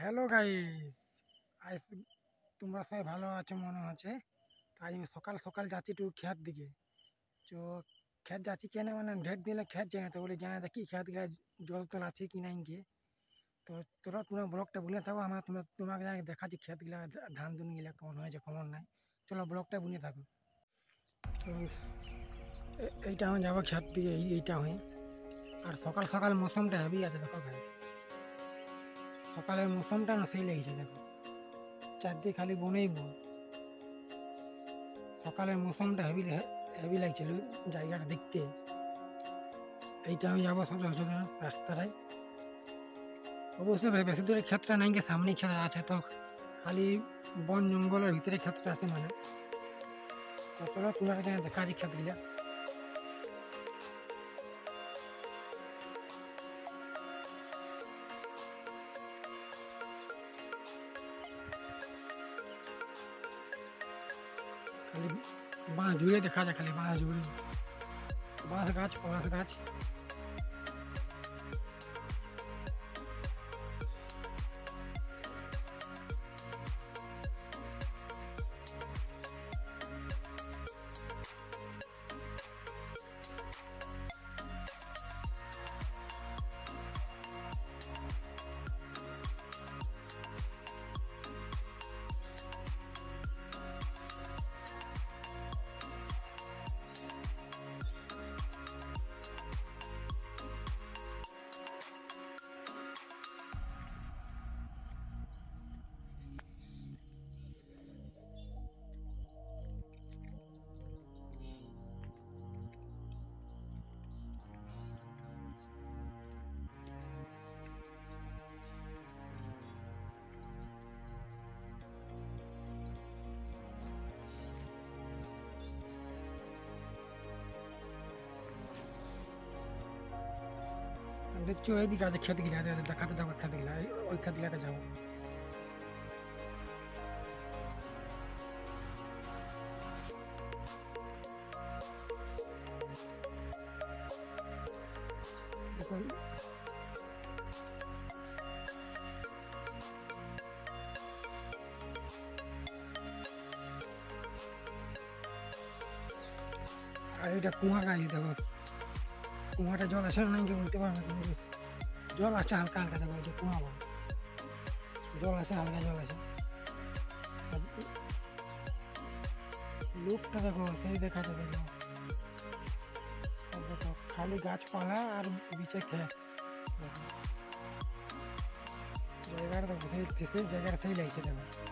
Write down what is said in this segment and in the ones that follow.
Hello guys, আজ তোমরা সবাই ভালো আছো মনে হচ্ছে। তাই আমি সকাল সকাল যাচ্ছি একটু ক্ষেত দিকে। তো ক্ষেত যাচ্ছি কেন মানে ঢের দিলে ক্ষেত যায় না, তো বলে জানা দেখি ক্ষেত গিয়ে জল টল আছে কি নাই গিয়ে। তো তোমরা ব্লগটা বুনে থাকো, আমার তোমাকে দেখাচ্ছি ক্ষেত গিলা ধান ধুন গিলা কেমন হয়েছে কেমন নাই। চলো ব্লগটা বুনে থাকো। তো এইটা আমি যাবো ক্ষেত দিকে, এইটা হয়ে। আর সকাল সকাল মৌসুমটা হেভি আছে, দেখো ভাই সকালের মৌসুমটা না সেই লেগেছে, দেখো চারদিকে খালি বনেই বন। সকালের মৌসুমটা হেভি হেভি লাগছিল জায়গাটা দেখতে। এইটা আমি যাবো সকাল সকাল রাস্তাটায়। অবশ্যই ভাই বেশি দূরে ক্ষেত্রে নাই, সামনে ক্ষেত আছে, তো খালি বন জঙ্গলের ভিতরে ক্ষেত্রে আছে মানে। তো চলো তোমার কাছে দেখা আছে ক্ষেতগুলা। খালি বাঁশ ঝুড়ে দেখা যায়, খালি বাঁশ ঝুড়ে, বাঁশ গাছ পলাশ গাছ। দেখছো এইদিকে আছে ক্ষেত গিলা, দেখাতে যাবো ক্ষেত গিলা, ওই ক্ষেত গিলাকে যাবো। দেখো আর এটা কুয়া গাছ, দেখো কুয়াটা জল আছে না নাই কি বলতে পারবো না, কিন্তু জল আছে হালকা হালকা, দেখো এই যে কুয়া বলে। জল আছে হালকা, জল আছে। আর লোকটা দেখো সেই দেখাতে, দেখো আর দেখো খালি গাছপালা আর বিচে ক্ষেত। দেখো জায়গাটা দেখো সেই জায়গাটা সেই লাগছে, দেখো দেখো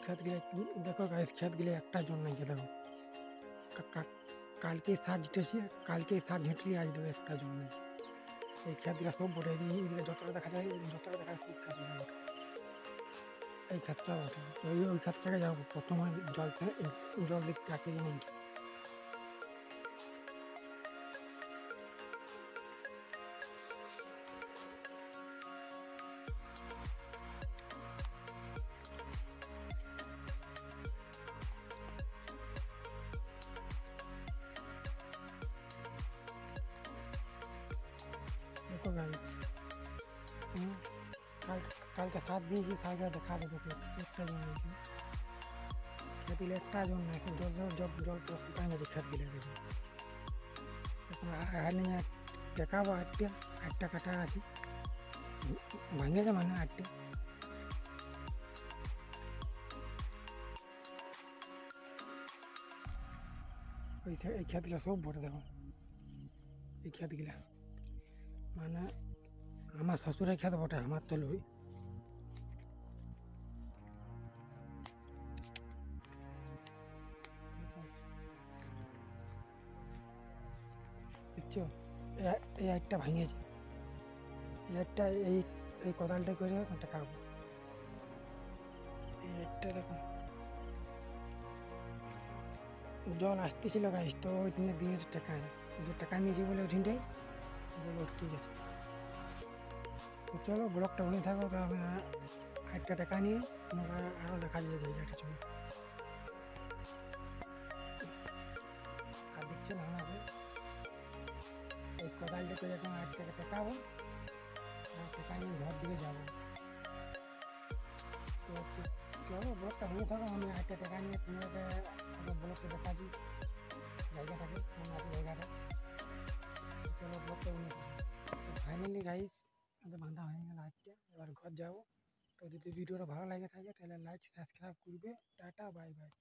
ক্ষেত গিলা, দেখো গাইস ক্ষেত গিলা একটা জন নাই, দেখো কালকে সার ঝেঁটেছি, কালকে সার ঝেঁটলি আজ দেখো একটা জন নেই। এই ক্ষেতগুলা সব বটে, এইগুলো যতটা দেখা যায়, যতটা দেখা যায় সব ক্ষেতগুলো বটে। এই ক্ষেতটা বটে, তো ওই ক্ষেতটাকে যাবো প্রথমে। জল দেখতে আছে কি নেই। দেখো গাইস কালকে সার দিয়েছি, সারটা দেখা যাবে, একটা জন নেই। ক্ষেত দিলে একটা জন নাই, জল জল জল জল শুকায় গেছে ক্ষেত দিলে, দেখো এখানে টাকা বা আটটা কাটা আছে, ভাঙেছে মানে আটটা। এই ক্ষেতগুলা সব ভরে, দেখো এই ক্ষেতগুলা মানে আমার শ্বশুরের ক্ষেত বটে, আমার তো লই। দেখছো এই একটা ভাঙিয়েছে, এই একটা এই কোদালটা করে টাকাবো। এই একটা দেখো জল আসতেছিল গাইস, তো ওই দিনে দিয়েছে টাকা, ওই যে টাকা নিয়েছি বলে ওই দিনটাই বলো ঠিক আছে। তো চলো ব্লগটা বলে থাকো, তো আমি আরেকটা টাকা নিয়ে তোমাকে আরও দেখা যাবে জায়গাটা। চলো আর দেখছেন আমাকে এই কোদালটা করে এখন আরেকটাকে টাকাবো, আর টাকা নিয়ে ঘর দিকে যাবো। তো চলো ব্লগটা হয়ে থাকো, আমি আরেকটা টাকা নিয়ে তোমাকে ব্লগটা দেখাচ্ছি জায়গাটাকে, কেমন আছে জায়গাটা। চলো ব্লগটা বলে থাকো। তো ফাইনালি গাইস আমাদের বাঁধা হয়ে গেল আজকে, এবার ঘর যাবো। তো যদি ভিডিওটা ভালো লাগে থাকে তাহলে লাইক সাবস্ক্রাইব করবে। Tata bye bye.